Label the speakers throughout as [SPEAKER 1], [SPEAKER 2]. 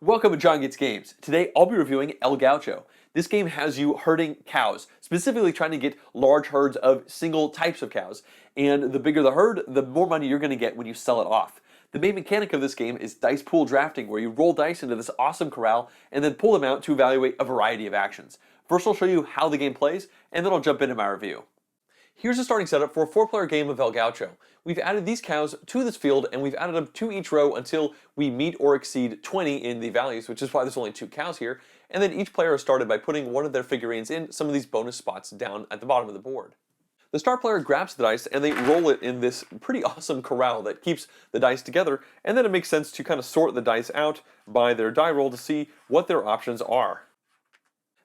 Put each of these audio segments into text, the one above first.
[SPEAKER 1] Welcome to JonGetsGames. Today I'll be reviewing El Gaucho. This game has you herding cows, specifically trying to get large herds of single types of cows. And the bigger the herd, the more money you're going to get when you sell it off. The main mechanic of this game is dice pool drafting, where you roll dice into this awesome corral and then pull them out to evaluate a variety of actions. First I'll show you how the game plays, and then I'll jump into my review. Here's a starting setup for a 4-player game of El Gaucho. We've added these cows to this field, and we've added them to each row until we meet or exceed 20 in the values, which is why there's only 2 cows here. And then each player has started by putting one of their figurines in some of these bonus spots down at the bottom of the board. The start player grabs the dice and they roll it in this pretty awesome corral that keeps the dice together, and then it makes sense to kind of sort the dice out by their die roll to see what their options are.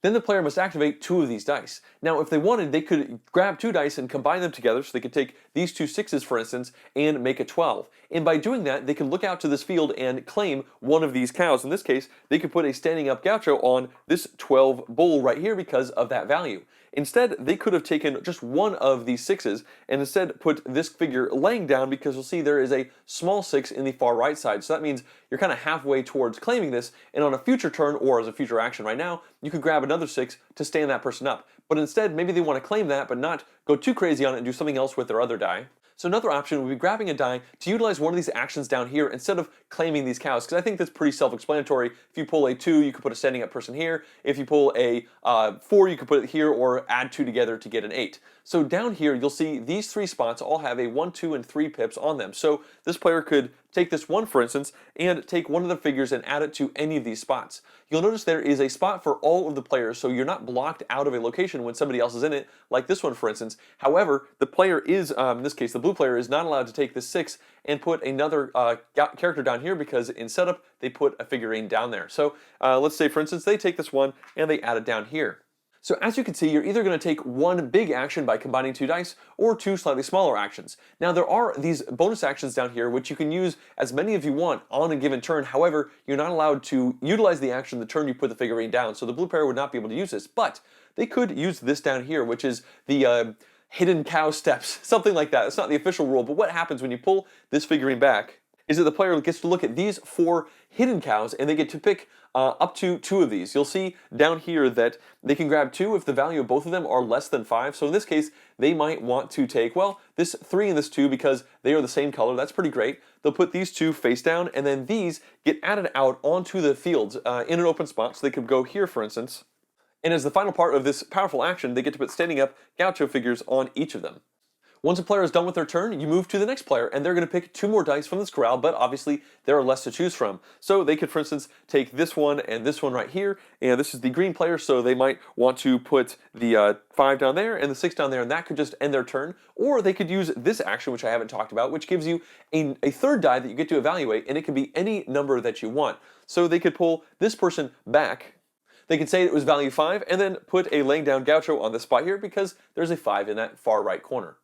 [SPEAKER 1] Then the player must activate 2 of these dice. Now, if they wanted, they could grab 2 dice and combine them together, so they could take these 2 6s, for instance, and make a 12. And by doing that, they can look out to this field and claim one of these cows. In this case, they could put a standing up gaucho on this 12 bull right here because of that value. Instead, they could have taken just one of these 6s and instead put this figure laying down, because you'll see there is a small 6 in the far right side. So that means you're kind of halfway towards claiming this, and on a future turn or as a future action right now, you could grab another 6 to stand that person up. But instead, maybe they want to claim that but not go too crazy on it and do something else with their other die. So another option would be grabbing a die to utilize one of these actions down here instead of claiming these cows, because I think that's pretty self-explanatory. If you pull a 2, you could put a standing up person here. If you pull a 4, you could put it here, or add 2 together to get an 8. So down here, you'll see these 3 spots all have a 1, 2, and 3 pips on them. So this player could take this one, for instance, and take one of the figures and add it to any of these spots. You'll notice there is a spot for all of the players, so you're not blocked out of a location when somebody else is in it, like this one, for instance. However, the player is, in this case, the blue player is not allowed to take this 6 and put another character down here, because in setup, they put a figurine down there. So let's say, for instance, they take this one and they add it down here. So as you can see, you're either going to take one big action by combining 2 dice, or 2 slightly smaller actions. Now there are these bonus actions down here which you can use as many as you want on a given turn. However, you're not allowed to utilize the action the turn you put the figurine down, so the blue player would not be able to use this. But they could use this down here, which is the hidden cow steps, something like that. It's not the official rule, but what happens when you pull this figurine back is that the player gets to look at these 4 hidden cows, and they get to pick up to 2 of these. You'll see down here that they can grab 2 if the value of both of them are less than 5. So in this case, they might want to take, well, this 3 and this 2 because they are the same color. That's pretty great. They'll put these 2 face down, and then these get added out onto the fields in an open spot. So they could go here, for instance. And as the final part of this powerful action, they get to put standing up gaucho figures on each of them. Once a player is done with their turn, you move to the next player, and they're going to pick 2 more dice from this corral, but obviously there are less to choose from. So they could, for instance, take this one and this one right here, and this is the green player, so they might want to put the 5 down there and the 6 down there, and that could just end their turn. Or they could use this action, which I haven't talked about, which gives you a third die that you get to evaluate, and it can be any number that you want. So they could pull this person back. They could say it was value 5, and then put a laying down gaucho on this spot here because there's a 5 in that far right corner.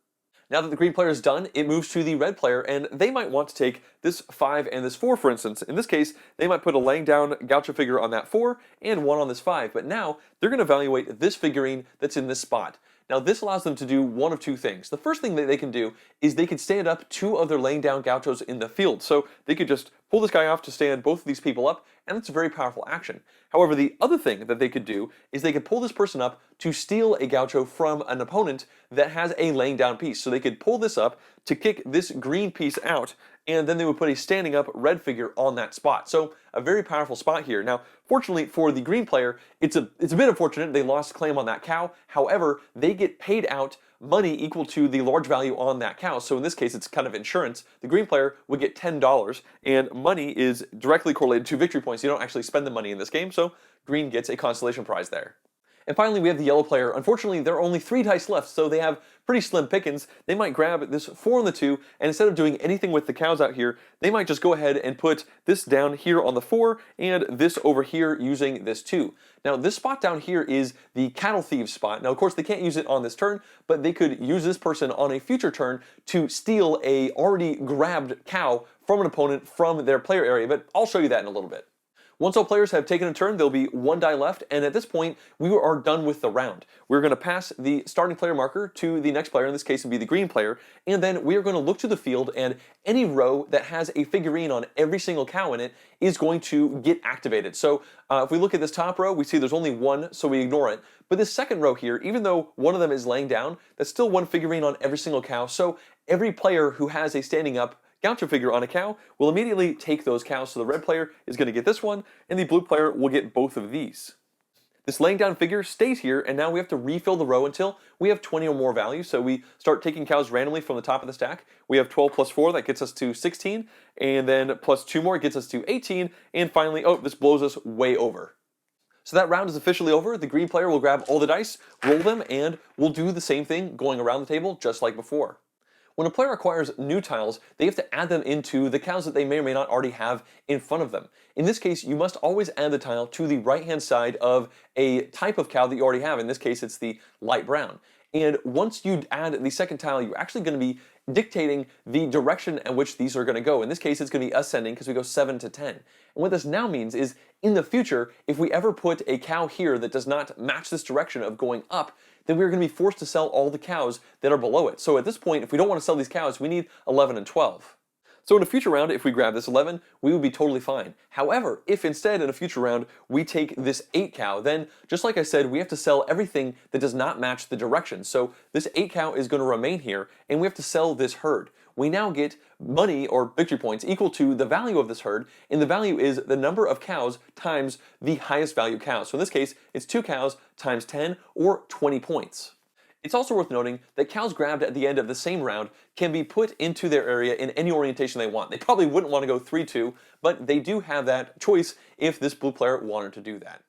[SPEAKER 1] Now that the green player is done, it moves to the red player, and they might want to take this 5 and this 4, for instance. In this case, they might put a laying down gaucho figure on that 4 and 1 on this 5, but now they're going to evaluate this figurine that's in this spot. Now this allows them to do one of 2 things. The first thing that they can do is they could stand up 2 of their laying down gauchos in the field. So they could just pull this guy off to stand both of these people up, and that's a very powerful action. However, the other thing that they could do is they could pull this person up to steal a gaucho from an opponent that has a laying down piece. So they could pull this up to kick this green piece out, and then they would put a standing up red figure on that spot. So a very powerful spot here. Now, fortunately for the green player, it's a bit unfortunate they lost claim on that cow. However, they get paid out money equal to the large value on that cow. So in this case, it's kind of insurance. The green player would get $10, and money is directly correlated to victory points. You don't actually spend the money in this game, so green gets a consolation prize there. And finally, we have the yellow player. Unfortunately, there are only 3 dice left, so they have pretty slim pickings. They might grab this 4 on the 2, and instead of doing anything with the cows out here, they might just go ahead and put this down here on the 4, and this over here using this 2. Now, this spot down here is the cattle thieves spot. Now, of course, they can't use it on this turn, but they could use this person on a future turn to steal a already grabbed cow from an opponent from their player area, but I'll show you that in a little bit. Once all players have taken a turn, there'll be one die left, and at this point, we are done with the round. We're going to pass the starting player marker to the next player, in this case it would be the green player, and then we are going to look to the field, and any row that has a figurine on every single cow in it is going to get activated. So if we look at this top row, we see there's only one, so we ignore it. But this second row here, even though one of them is laying down, that's still one figurine on every single cow, so every player who has a standing up Gaucho figure on a cow will immediately take those cows. So the red player is going to get this one, and the blue player will get both of these. This laying down figure stays here, and now we have to refill the row until we have 20 or more values. So we start taking cows randomly from the top of the stack. We have 12 plus 4, that gets us to 16, and then plus 2 more gets us to 18, and finally, oh, this blows us way over. So that round is officially over. The green player will grab all the dice, roll them, and we'll do the same thing going around the table just like before. When a player acquires new tiles, they have to add them into the cows that they may or may not already have in front of them. In this case, you must always add the tile to the right-hand side of a type of cow that you already have. In this case, it's the light brown. And once you add the second tile, you're actually going to be dictating the direction in which these are going to go. In this case, it's going to be ascending because we go 7 to 10. And what this now means is, in the future, if we ever put a cow here that does not match this direction of going up, then we're going to be forced to sell all the cows that are below it. So at this point, if we don't want to sell these cows, we need 11 and 12. So in a future round, if we grab this 11, we would be totally fine. However, if instead in a future round we take this 8 cow, then just like I said, we have to sell everything that does not match the direction. So this 8 cow is going to remain here, and we have to sell this herd. We now get money or victory points equal to the value of this herd, and the value is the number of cows times the highest value cow. So in this case, it's 2 cows times 10 or 20 points. It's also worth noting that cows grabbed at the end of the same round can be put into their area in any orientation they want. They probably wouldn't want to go 3-2, but they do have that choice if this blue player wanted to do that.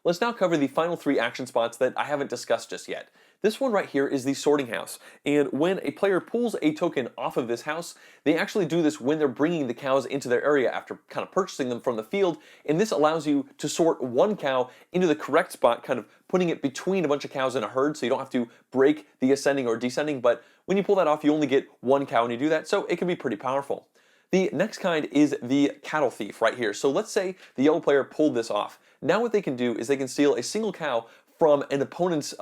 [SPEAKER 1] Let's now cover the final 3 action spots that I haven't discussed just yet. This one right here is the sorting house, and when a player pulls a token off of this house, they actually do this when they're bringing the cows into their area after kind of purchasing them from the field, and this allows you to sort one cow into the correct spot, kind of putting it between a bunch of cows in a herd, so you don't have to break the ascending or descending, but when you pull that off, you only get one cow when you do that, so it can be pretty powerful. The next kind is the cattle thief right here. So let's say the yellow player pulled this off. Now what they can do is they can steal a single cow from an opponent's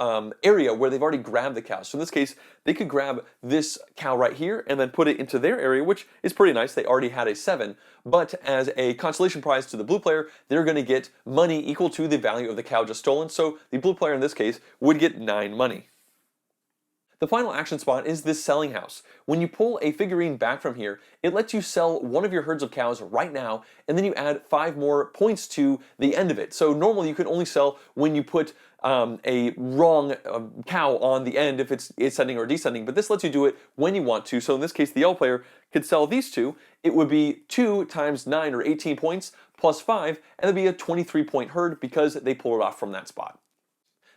[SPEAKER 1] area where they've already grabbed the cow. So in this case, they could grab this cow right here and then put it into their area, which is pretty nice. They already had a 7, but as a consolation prize to the blue player, they're going to get money equal to the value of the cow just stolen. So the blue player in this case would get 9 money. The final action spot is this selling house. When you pull a figurine back from here, it lets you sell one of your herds of cows right now, and then you add 5 more points to the end of it. So normally you can only sell when you put a wrong cow on the end if it's ascending or descending, but this lets you do it when you want to. So in this case, the yellow player could sell these 2. It would be 2 times 9 or 18 points plus 5, and it'd be a 23-point herd because they pull it off from that spot.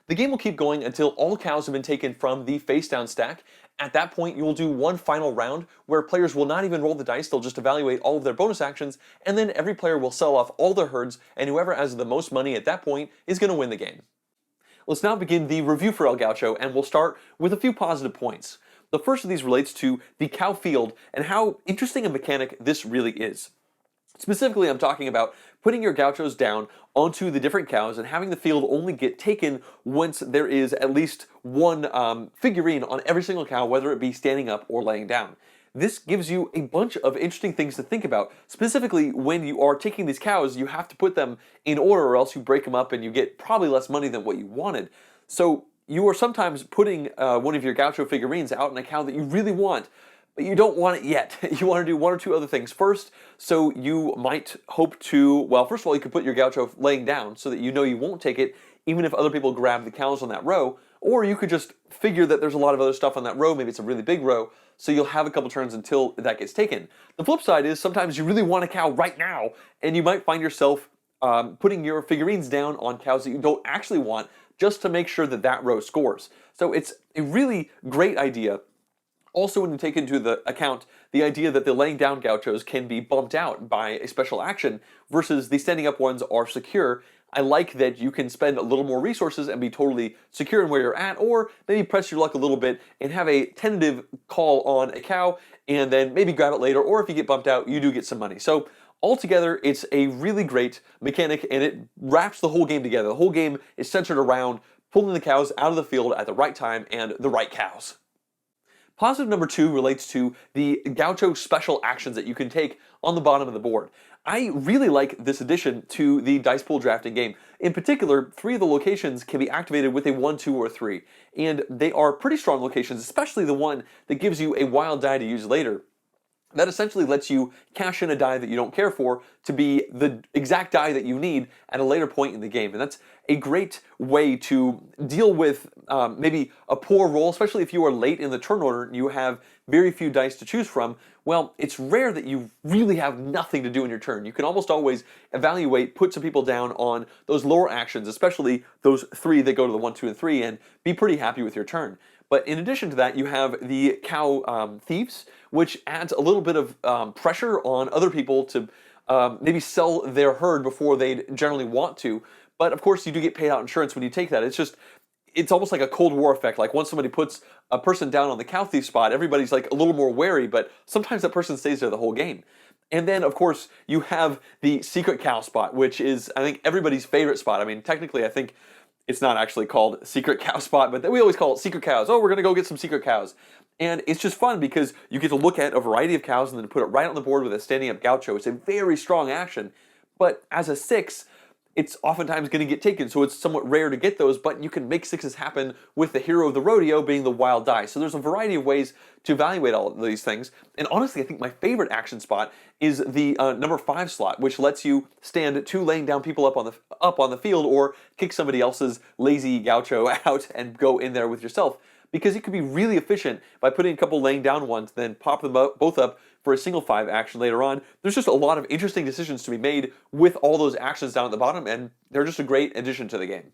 [SPEAKER 1] The game will keep going until all cows have been taken from the face-down stack. At that point, you will do one final round where players will not even roll the dice, they'll just evaluate all of their bonus actions, and then every player will sell off all their herds, and whoever has the most money at that point is going to win the game. Let's now begin the review for El Gaucho, and we'll start with a few positive points. The first of these relates to the cow field and how interesting a mechanic this really is. Specifically, I'm talking about putting your gauchos down onto the different cows and having the field only get taken once there is at least one figurine on every single cow, whether it be standing up or laying down. This gives you a bunch of interesting things to think about. Specifically, when you are taking these cows, you have to put them in order or else you break them up and you get probably less money than what you wanted. So you are sometimes putting one of your gaucho figurines out in a cow that you really want, but you don't want it yet. You want to do 1 or 2 other things first, so you might hope to, well, first of all, you could put your gaucho laying down so that you know you won't take it even if other people grab the cows on that row, or you could just figure that there's a lot of other stuff on that row, maybe it's a really big row, so you'll have a couple turns until that gets taken. The flip side is sometimes you really want a cow right now, and you might find yourself putting your figurines down on cows that you don't actually want just to make sure that that row scores. So it's a really great idea. Also, when you take into the account the idea that the laying down gauchos can be bumped out by a special action versus the standing up ones are secure, I like that you can spend a little more resources and be totally secure in where you're at, or maybe press your luck a little bit and have a tentative call on a cow and then maybe grab it later, or if you get bumped out, you do get some money. So Altogether, it's a really great mechanic, and it wraps the whole game together. The whole game is centered around pulling the cows out of the field at the right time and the right cows. Positive number 2 relates to the Gaucho special actions that you can take on the bottom of the board. I really like this addition to the dice pool drafting game. In particular, 3 of the locations can be activated with a 1, 2, or 3, and they are pretty strong locations, especially the one that gives you a wild die to use later. That essentially lets you cash in a die that you don't care for to be the exact die that you need at a later point in the game. And that's a great way to deal with maybe a poor roll, especially if you are late in the turn order and you have very few dice to choose from. Well, it's rare that you really have nothing to do in your turn. You can almost always evaluate, put some people down on those lower actions, especially those 3 that go to the 1, 2, and 3, and be pretty happy with your turn. But in addition to that, you have the cow thieves, which adds a little bit of pressure on other people to maybe sell their herd before they'd generally want to. But of course, you do get paid out insurance when you take that. It's almost like a Cold War effect. Like once somebody puts a person down on the cow thief spot, everybody's like a little more wary, but sometimes that person stays there the whole game. And then, of course, you have the secret cow spot, which is, I think, everybody's favorite spot. I mean, technically, I think it's not actually called secret cow spot, but we always call it secret cows. Oh, we're going to go get some secret cows. And it's just fun because you get to look at a variety of cows and then put it right on the board with a standing up gaucho. It's a very strong action, but as a 6, it's oftentimes going to get taken, so it's somewhat rare to get those, but you can make 6s happen with the hero of the rodeo being the wild die. So there's a variety of ways to evaluate all of these things. And honestly, I think my favorite action spot is the number 5 slot, which lets you stand 2 laying down people up on the field, or kick somebody else's lazy gaucho out and go in there with yourself. Because it could be really efficient by putting a couple laying down ones, then pop them both up for a single 5 action later on. There's just a lot of interesting decisions to be made with all those actions down at the bottom, and they're just a great addition to the game.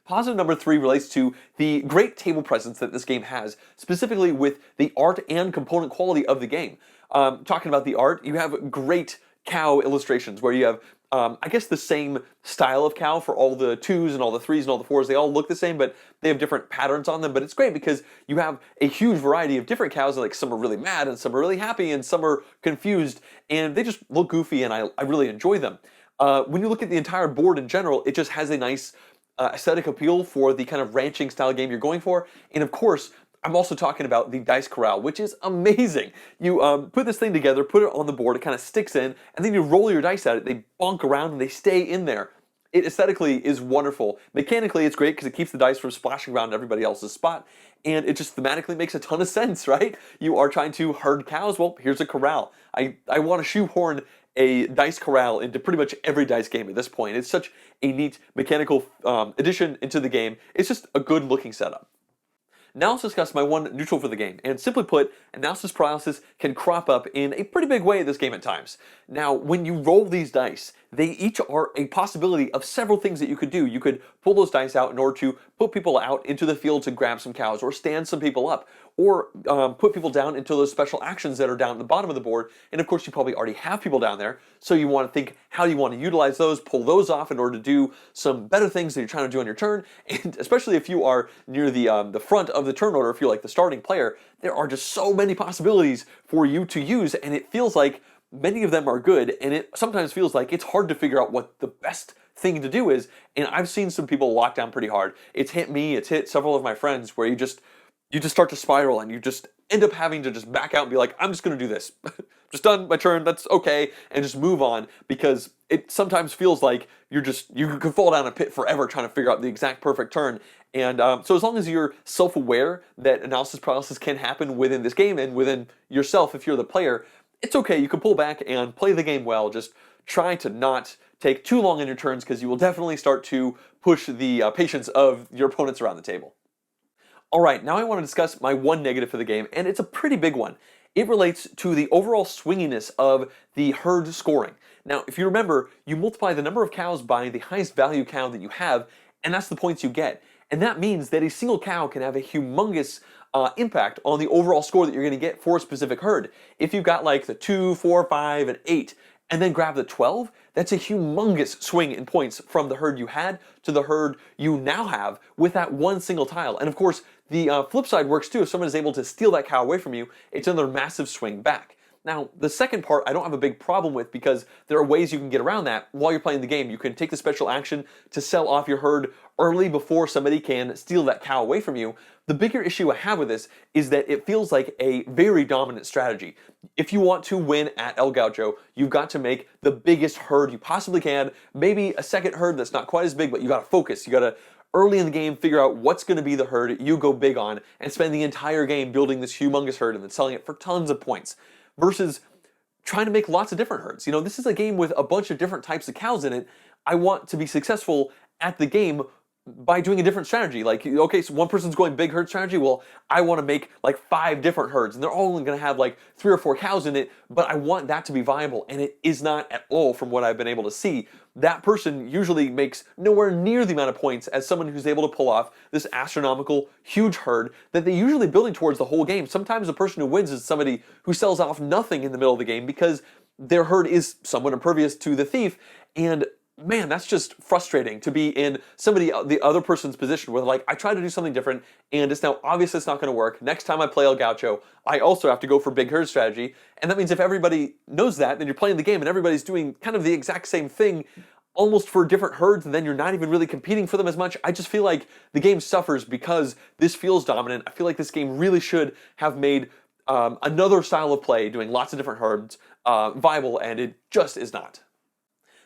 [SPEAKER 1] Positive number 3 relates to the great table presence that this game has, specifically with the art and component quality of the game. Talking about the art, you have great cow illustrations where you have I guess the same style of cow for all the 2s and all the 3s and all the 4s. They all look the same, but they have different patterns on them. But it's great because you have a huge variety of different cows. Like some are really mad and some are really happy and some are confused, and they just look goofy, and I really enjoy them. When you look at the entire board in general, it just has a nice aesthetic appeal for the kind of ranching style game you're going for. And of course, I'm also talking about the dice corral, which is amazing. You put this thing together, put it on the board, it kind of sticks in, and then you roll your dice at it. They bonk around and they stay in there. It aesthetically is wonderful. Mechanically, it's great because it keeps the dice from splashing around everybody else's spot, and it just thematically makes a ton of sense, right? You are trying to herd cows. Well, here's a corral. I want to shoehorn a dice corral into pretty much every dice game at this point. It's such a neat mechanical addition into the game. It's just a good looking setup. Now let's discuss my one neutral for the game, and simply put, analysis paralysis can crop up in a pretty big way in this game at times. Now, when you roll these dice, they each are a possibility of several things that you could do. You could pull those dice out in order to put people out into the field to grab some cows, or stand some people up, or put people down into those special actions that are down at the bottom of the board. And of course, you probably already have people down there, so you want to think how you want to utilize those, pull those off in order to do some better things that you're trying to do on your turn. And especially if you are near the front of the turn order, if you're like the starting player, there are just so many possibilities for you to use, and it feels like many of them are good, and it sometimes feels like it's hard to figure out what the best thing to do is. And I've seen some people lock down pretty hard. It's hit me, it's hit several of my friends, where you just start to spiral and you just end up having to just back out and be like, I'm just going to do this. Just done my turn, that's okay, and just move on, because it sometimes feels like you could fall down a pit forever trying to figure out the exact perfect turn. And so as long as you're self-aware that analysis paralysis can happen within this game and within yourself if you're the player, it's okay. You can pull back and play the game well. Just try to not take too long in your turns, because you will definitely start to push the patience of your opponents around the table. Alright, now I want to discuss my one negative for the game, and it's a pretty big one. It relates to the overall swinginess of the herd scoring. Now, if you remember, you multiply the number of cows by the highest value cow that you have, and that's the points you get. And that means that a single cow can have a humongous impact on the overall score that you're going to get for a specific herd. If you've got like the 2, 4, 5, and 8, and then grab the 12, that's a humongous swing in points from the herd you had to the herd you now have with that one single tile. And of course, the flip side works too. If someone is able to steal that cow away from you, it's another massive swing back. Now, the second part I don't have a big problem with because there are ways you can get around that while you're playing the game. You can take the special action to sell off your herd early before somebody can steal that cow away from you. The bigger issue I have with this is that it feels like a very dominant strategy. If you want to win at El Gaucho, you've got to make the biggest herd you possibly can, maybe a second herd that's not quite as big, but you got to focus. You got to early in the game figure out what's going to be the herd you go big on and spend the entire game building this humongous herd and then selling it for tons of points versus trying to make lots of different herds. This is a game with a bunch of different types of cows in it. I want to be successful at the game by doing a different strategy. Like, okay, so one person's going big herd strategy. Well, I want to make like 5 different herds, and they're all only going to have like 3 or 4 cows in it, but I want that to be viable, and it is not at all from what I've been able to see. That person usually makes nowhere near the amount of points as someone who's able to pull off this astronomical, huge herd that they're usually building towards the whole game. Sometimes the person who wins is somebody who sells off nothing in the middle of the game because their herd is somewhat impervious to the thief, and man, that's just frustrating to be in the other person's position where like, I try to do something different and it's now obvious it's not going to work. Next time I play El Gaucho, I also have to go for big herd strategy. And that means if everybody knows that, then you're playing the game and everybody's doing kind of the exact same thing almost for different herds, and then you're not even really competing for them as much. I just feel like the game suffers because this feels dominant. I feel like this game really should have made another style of play, doing lots of different herds, viable, and it just is not.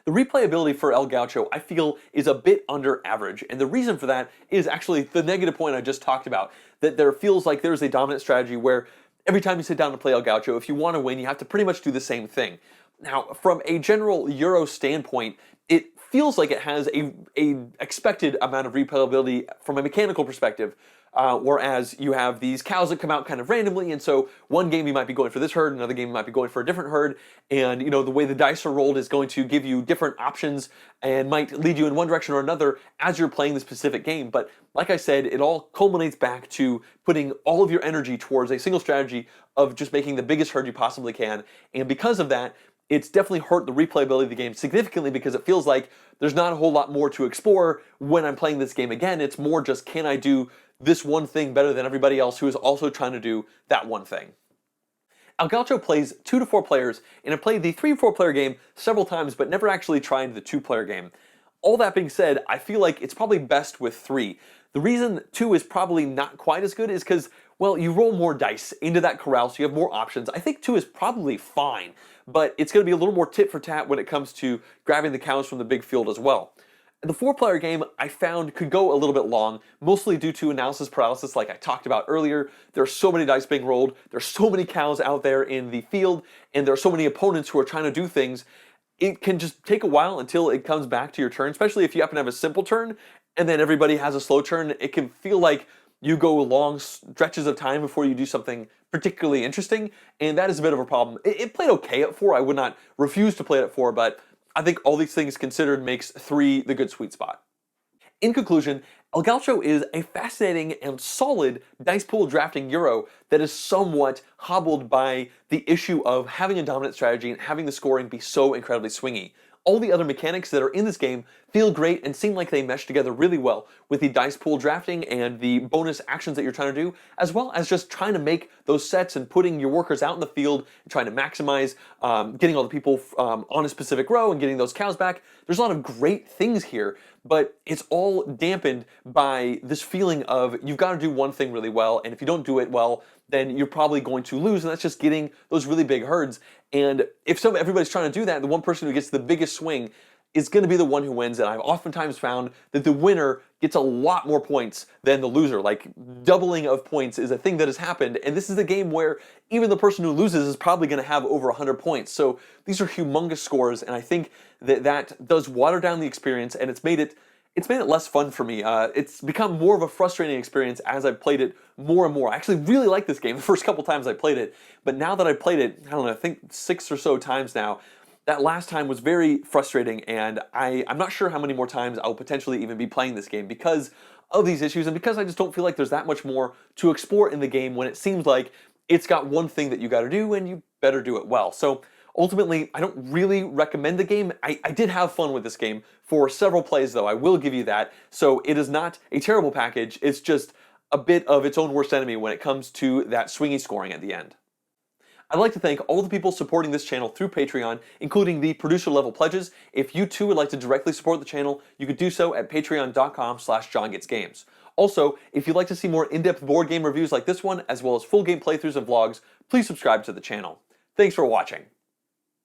[SPEAKER 1] The replayability for El Gaucho, I feel, is a bit under average, and the reason for that is actually the negative point I just talked about, that there feels like there's a dominant strategy where every time you sit down to play El Gaucho, if you want to win, you have to pretty much do the same thing. Now, from a general Euro standpoint, it feels like it has a expected amount of replayability from a mechanical perspective, whereas you have these cows that come out kind of randomly, and so one game you might be going for this herd, another game you might be going for a different herd, and the way the dice are rolled is going to give you different options and might lead you in one direction or another as you're playing the specific game. But like I said, it all culminates back to putting all of your energy towards a single strategy of just making the biggest herd you possibly can, and because of that, it's definitely hurt the replayability of the game significantly because it feels like there's not a whole lot more to explore when I'm playing this game again. It's more just, can I do this one thing better than everybody else who is also trying to do that one thing? El Gaucho plays 2 to 4 players, and I've played the 3 or 4 player game several times, but never actually tried the 2 player game. All that being said, I feel like it's probably best with 3. The reason 2 is probably not quite as good is because, well, you roll more dice into that corral, so you have more options. I think 2 is probably fine, but it's going to be a little more tit for tat when it comes to grabbing the cows from the big field as well. The 4-player game I found could go a little bit long, mostly due to analysis paralysis like I talked about earlier. There are so many dice being rolled, there's so many cows out there in the field, and there are so many opponents who are trying to do things. It can just take a while until it comes back to your turn, especially if you happen to have a simple turn, and then everybody has a slow turn. It can feel like you go long stretches of time before you do something particularly interesting, and that is a bit of a problem. It played okay at 4, I would not refuse to play it at 4, but I think all these things considered makes 3 the good sweet spot. In conclusion, El Gaucho is a fascinating and solid dice pool drafting Euro that is somewhat hobbled by the issue of having a dominant strategy and having the scoring be so incredibly swingy. All the other mechanics that are in this game feel great and seem like they mesh together really well with the dice pool drafting and the bonus actions that you're trying to do, as well as just trying to make those sets and putting your workers out in the field and trying to maximize getting all the people on a specific row and getting those cows back. There's a lot of great things here, but it's all dampened by this feeling of you've got to do one thing really well, and if you don't do it well, then you're probably going to lose, and that's just getting those really big herds. And if everybody's trying to do that, the one person who gets the biggest swing is going to be the one who wins, and I've oftentimes found that the winner gets a lot more points than the loser. Like, doubling of points is a thing that has happened, and this is a game where even the person who loses is probably going to have over 100 points. So these are humongous scores, and I think that does water down the experience, and it's made it less fun for me. It's become more of a frustrating experience as I've played it more and more. I actually really like this game the first couple times I played it, but now that I've played it, I don't know, I think 6 or so times now, that last time was very frustrating, and I'm not sure how many more times I'll potentially even be playing this game because of these issues and because I just don't feel like there's that much more to explore in the game when it seems like it's got one thing that you gotta do and you better do it well. So ultimately, I don't really recommend the game. I did have fun with this game for several plays though, I will give you that. So it is not a terrible package, it's just a bit of its own worst enemy when it comes to that swingy scoring at the end. I'd like to thank all the people supporting this channel through Patreon, including the producer level pledges. If you too would like to directly support the channel, you could do so at patreon.com/JonGetsGames. Also, if you'd like to see more in-depth board game reviews like this one, as well as full game playthroughs and vlogs, please subscribe to the channel. Thanks for watching.